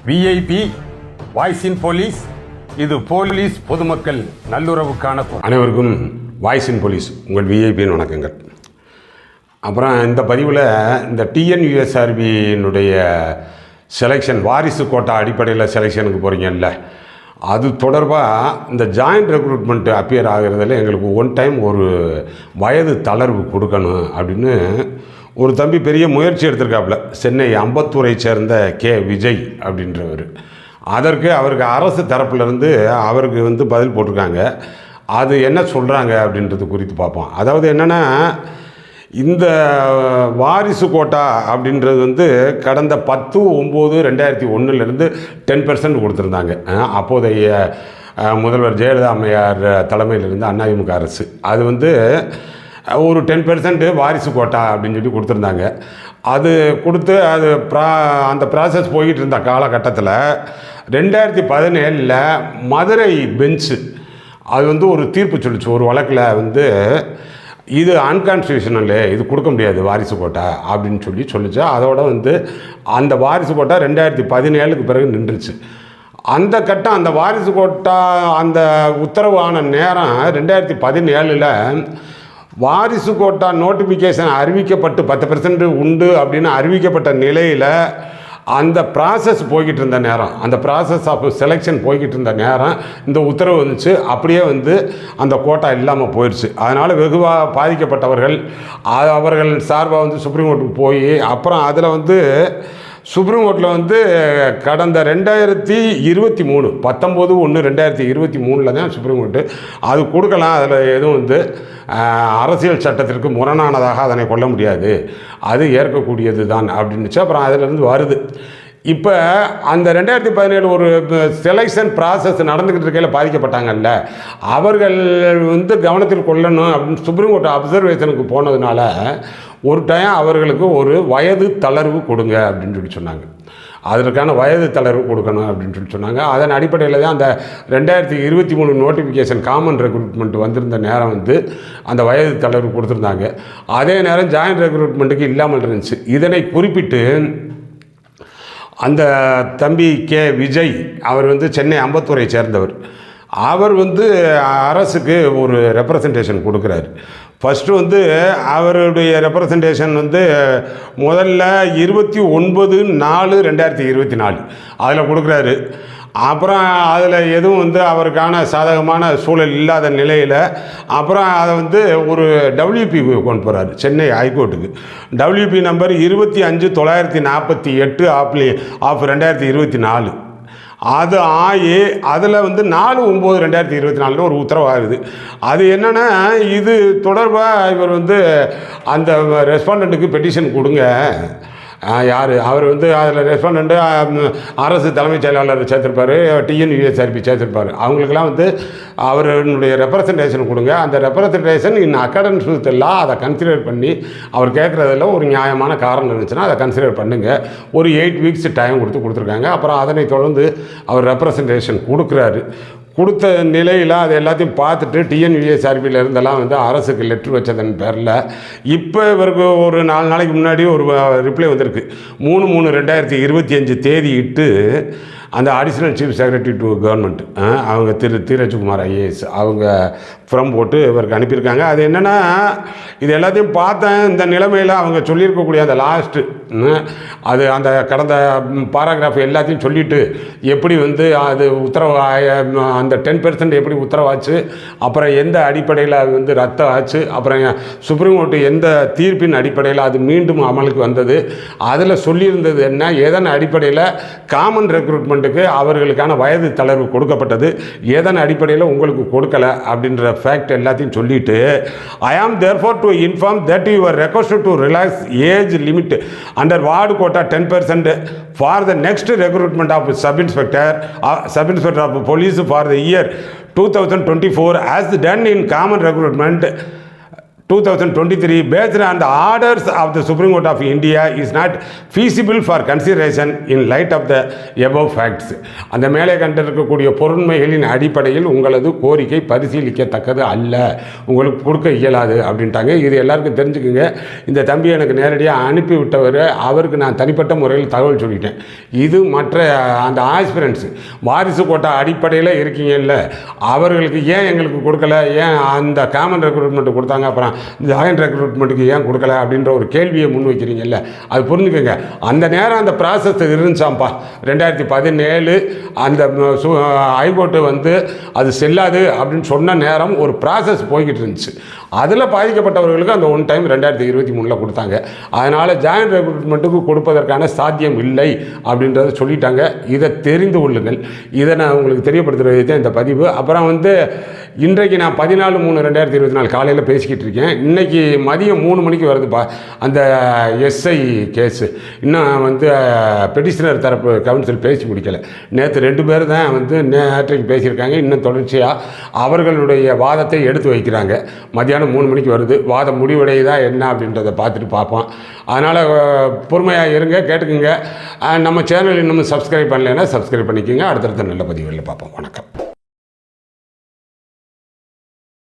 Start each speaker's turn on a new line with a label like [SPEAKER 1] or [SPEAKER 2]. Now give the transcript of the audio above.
[SPEAKER 1] VIP voice இன் police. இது police பொதுமக்கள் நல்லுறவுக்கான
[SPEAKER 2] அனைவருக்கும் வாய்ஸ் இன் போலீஸ் உங்கள் விஐபியின் வணக்கங்கள். அப்புறம் இந்த பதிவில் இந்த டிஎன்யூஎஸ்ஆர்பியினுடைய செலெக்ஷன் வாரிசு கோட்டா அடிப்படையில் செலெக்ஷனுக்கு போகிறீங்கல்ல, அது தொடர்பாக இந்த ஜாயிண்ட் ரெக்ரூட்மெண்ட் அப்பியர் ஆகிறதுல எங்களுக்கு ஒன் டைம் ஒரு வயது தளர்வு கொடுக்கணும் அப்படின்னு ஒரு தம்பி பெரிய முயற்சி எடுத்திருக்காப்புல. சென்னை அம்பத்தூரை சேர்ந்த கே விஜய் அப்படின்றவர். அதற்கு அவருக்கு அரசு தரப்புலேருந்து அவருக்கு பதில் போட்டிருக்காங்க. அது என்ன சொல்கிறாங்க அப்படின்றது குறித்து பார்ப்போம். அதாவது என்னென்னா, இந்த வாரிசு கோட்டா அப்படின்றது கடந்த 10/9/2001 10% கொடுத்துருந்தாங்க. அப்போதைய முதல்வர் ஜெயலலிதா அம்மையார் தலைமையிலிருந்து அதிமுக அரசு. அது ஒரு 10% வாரிசு கோட்டா அப்படின்னு சொல்லி கொடுத்துருந்தாங்க. அது கொடுத்து அந்த ப்ராசஸ் போய்கிட்டு இருந்த காலகட்டத்தில் 2017 மதுரை பெஞ்சு அது ஒரு தீர்ப்பு சொல்லிச்சு. ஒரு வழக்கில் இது அன்கான்ஸ்டியூஷனல், இது கொடுக்க முடியாது வாரிசு கோட்டா அப்படின்னு சொல்லிச்சு. அதோட அந்த வாரிசு கோட்டா 2017 பிறகு நின்றுச்சு. அந்த கட்டம் அந்த வாரிசு கோட்டா அந்த உத்தரவான நேரம் 2017 வாரிசு கோட்டா நோட்டிஃபிகேஷன் அறிவிக்கப்பட்டு 10% உண்டு அப்படின்னு அறிவிக்கப்பட்ட நிலையில் அந்த ப்ராசஸ் போய்கிட்டு இருந்த நேரம், அந்த ப்ராசஸ் ஆஃப் செலெக்ஷன் போய்கிட்டு இருந்த நேரம் இந்த உத்தரவு வந்துச்சு. அப்படியே அந்த கோட்டா இல்லாமல் போயிடுச்சு. அதனால் வெகுவாக பாதிக்கப்பட்டவர்கள் அவர்கள் சார்பாக சுப்ரீம் கோர்ட்டுக்கு போய் அப்புறம் அதில் சுப்ரீம் கோர்ட்டில் கடந்த 2023 19/1/2023 தான் சுப்ரீம் கோர்ட்டு அது கொடுக்கலாம். அதில் எதுவும் அரசியல் சட்டத்திற்கு முரணானதாக அதனை கொள்ள முடியாது, அது ஏற்கக்கூடியது தான் அப்படின்னுச்சு. அப்புறம் அதிலிருந்து வருது. இப்போ அந்த 2017 ஒரு செலெக்ஷன் ப்ராசஸ் நடந்துக்கிட்டு இருக்கையில் பாதிக்கப்பட்டாங்கல்ல, அவர்கள் கவனத்தில் கொள்ளணும் அப்படின்னு சுப்ரீம் கோர்ட் அப்சர்வேஷனுக்கு போனதுனால ஒரு டைம் அவர்களுக்கு ஒரு வயது தளர்வு கொடுங்க அப்படின்னு சொன்னாங்க. அதற்கான வயது தளர்வு கொடுக்கணும் அப்படின்னு சொன்னாங்க. அதன் அடிப்படையில் தான் அந்த 2023 நோட்டிஃபிகேஷன் காமன் ரெக்ரூட்மெண்ட் வந்திருந்த நேரம் அந்த வயது தளர்வு கொடுத்துருந்தாங்க. அதே நேரம் ஜாயிண்ட் ரெக்ரூட்மெண்ட்டுக்கு இல்லாமல் இருந்துச்சு. இதனை குறிப்பிட்டு அந்த தம்பி கே விஜய் அவர் சென்னை அம்பத்தூரை சேர்ந்தவர். அவர் அரசுக்கு ஒரு ரெப்ரசன்டேஷன் கொடுக்குறாரு. ஃபஸ்ட்டு அவருடைய ரெப்ரசன்டேஷன் முதல்ல 29/4/2024 அதில் கொடுக்குறாரு. அப்புறம் அதில் எதுவும் அவருக்கான சாதகமான சூழல் இல்லாத நிலையில் அப்புறம் அதை ஒரு WP கொண்டு போகிறாரு சென்னை ஹைகோர்ட்டுக்கு. WP number 25/948 of 2024. அது ஆகி அதில் 4/9/2024 ஒரு உத்தரவாகுது. அது என்னென்னா, இது தொடர்பாக இவர் அந்த ரெஸ்பாண்டண்ட்டுக்கு பெட்டிஷன் கொடுங்க. யார் அவர் அதில் ரெஸ்பாண்டண்ட்டு அரசு தலைமைச் செயலாளர் சேர்த்துருப்பார், டிஎன்யூஎஸ்ஆர்பி சேர்த்துருப்பார். அவங்களுக்கெல்லாம் அவருடைய ரெப்ரசன்டேஷன் கொடுங்க. அந்த ரெப்ரசன்டேஷன் இன் அக்கார்டன்ஸ் வித் லா அதை கன்சிடர் பண்ணி அவர் கேட்குறதில் ஒரு நியாயமான காரணம் இருந்துச்சுன்னா அதை கன்சிடர் பண்ணுங்கள். ஒரு 8 வீக்ஸ் டைம் கொடுத்துருக்காங்க. அப்புறம் அதனை தொடர்ந்து அவர் ரெப்ரசன்டேஷன் கொடுக்குறாரு. கொடுத்த நிலையில் அது எல்லாத்தையும் பார்த்துட்டு டிஎன்யூஎஸ்ஆர்பியில் இருந்தெல்லாம் அரசுக்கு லெட்ரு வச்சதன் பேரில் இப்போ இவருக்கு ஒரு 4 நாளைக்கு முன்னாடி ஒரு ரிப்ளை வந்திருக்கு. 3/3/2025 தேதி இட்டு அந்த additional chief secretary to government அவங்க தீரஜ்குமார் IAS அவங்க ஃப்ரம் போட்டு இவருக்கு அனுப்பியிருக்காங்க. அது என்னென்னா, இது எல்லாத்தையும் பார்த்தேன். இந்த நிலைமையில் அவங்க சொல்லியிருக்கக்கூடிய அந்த லாஸ்ட்டு அது அந்த கடந்த பாராகிராஃப் எல்லாத்தையும் சொல்லிவிட்டு எப்படி அது உத்தரவு அந்த 10% எப்படி உத்தரவாச்சு, அப்புறம் எந்த அடிப்படையில் அது ரத்து ஆச்சு, அப்புறம் சுப்ரீம் கோர்ட்டு எந்த தீர்ப்பின் அடிப்படையில் அது மீண்டும் அமலுக்கு வந்தது, அதில் சொல்லியிருந்தது என்ன, எதன் அடிப்படையில் காமன் ரெக்ரூட்மெண்ட்டுக்கு அவர்களுக்கான வயது தளர்வு கொடுக்கப்பட்டது, எதன் அடிப்படையில் உங்களுக்கு கொடுக்கல அப்படின்ற ஃபேக்ட் எல்லாத்தையும் சொல்லிட்டு, I am therefore to inform that you are requested to relax age limit under ward quota 10% for the next recruitment of sub inspector of police for the year 2024 as done in common recruitment 2023 based on the orders of the Supreme Court of India is not feasible for consideration in light of the above facts. அந்த மேலே கண்டிருக்கக்கூடிய பொருண்மைகளின் அடிப்படையில் உங்களது கோரிக்கை பரிசீலிக்கத்தக்கது அல்ல, உங்களுக்கு கொடுக்க இயலாது அப்படின்ட்டாங்க. இது எல்லாருக்கும் தெரிஞ்சுக்குங்க. இந்த தம்பி எனக்கு நேரடியாக அனுப்பி விட்டவர், அவருக்கு நான் தனிப்பட்ட முறையில் தகவல் சொல்லிட்டேன். இது மற்ற அந்த ஆஸ்பிரண்ட்ஸ் வாரிசு கோட்டா அடிப்படையில் இருக்கீங்கல்ல, அவர்களுக்கு ஏன் எங்களுக்கு கொடுக்கல, ஏன் அந்த காமன் ரெக்ரூட்மெண்ட் கொடுத்தாங்க, அப்புறம் ஜாயின்ட் ரெக்ரூட்மெண்ட்டுக்கு ஏன் கொடுக்கல அப்படின்ற ஒரு கேள்வியை முன் வைக்கிறீங்கல்ல, அது புரிஞ்சுக்கோங்க. அந்த நேரம் அந்த ப்ராசஸ் இருந்துச்சாம்ப்பா. 2017 அந்த ஹைகோர்ட்டு வந்து அது செல்லாது அப்படின்னு சொன்ன நேரம் ஒரு ப்ராசஸ் போய்கிட்டு இருந்துச்சு. அதில் பாதிக்கப்பட்டவர்களுக்கு அந்த ஒன் டைம் 2023 கொடுத்தாங்க. அதனால் ஜாயின்ட் ரெக்ரூட்மெண்ட்டுக்கு கொடுப்பதற்கான சாத்தியம் இல்லை அப்படின்றத சொல்லிட்டாங்க. இதை தெரிந்து கொள்ளுங்கள். இதை நான் உங்களுக்கு தெரியப்படுத்துகிறது தான் இந்த பதிவு. அப்புறம் வந்து இன்றைக்கு நான் 14/3/2024 காலையில் பேசிக்கிட்டு இருக்கேன். இன்றைக்கி மதியம் 3 மணிக்கு வருதுப்பா அந்த எஸ்ஐ கேஸு. இன்னும் வந்து பெட்டிஷனர் தரப்பு கவுன்சில் பேசி முடிக்கலை. நேற்று 2 பேர் தான் வந்து நேற்றைக்கு பேசியிருக்காங்க. இன்னும் தொடர்ச்சியாக அவர்களுடைய வாதத்தை எடுத்து வைக்கிறாங்க. மதியானம் 3 மணிக்கு வருது. வாதம் முடிவடையுதா என்ன அப்படின்றத பார்த்துட்டு பார்ப்போம். அதனால் பொறுமையாக இருங்க, கேட்டுக்குங்க. நம்ம சேனல் இன்னும் சப்ஸ்கிரைப் பண்ணலைன்னா சப்ஸ்கிரைப் பண்ணிக்கோங்க. அடுத்தடுத்த நல்ல பதிவுகளில் பார்ப்போம். வணக்கம்.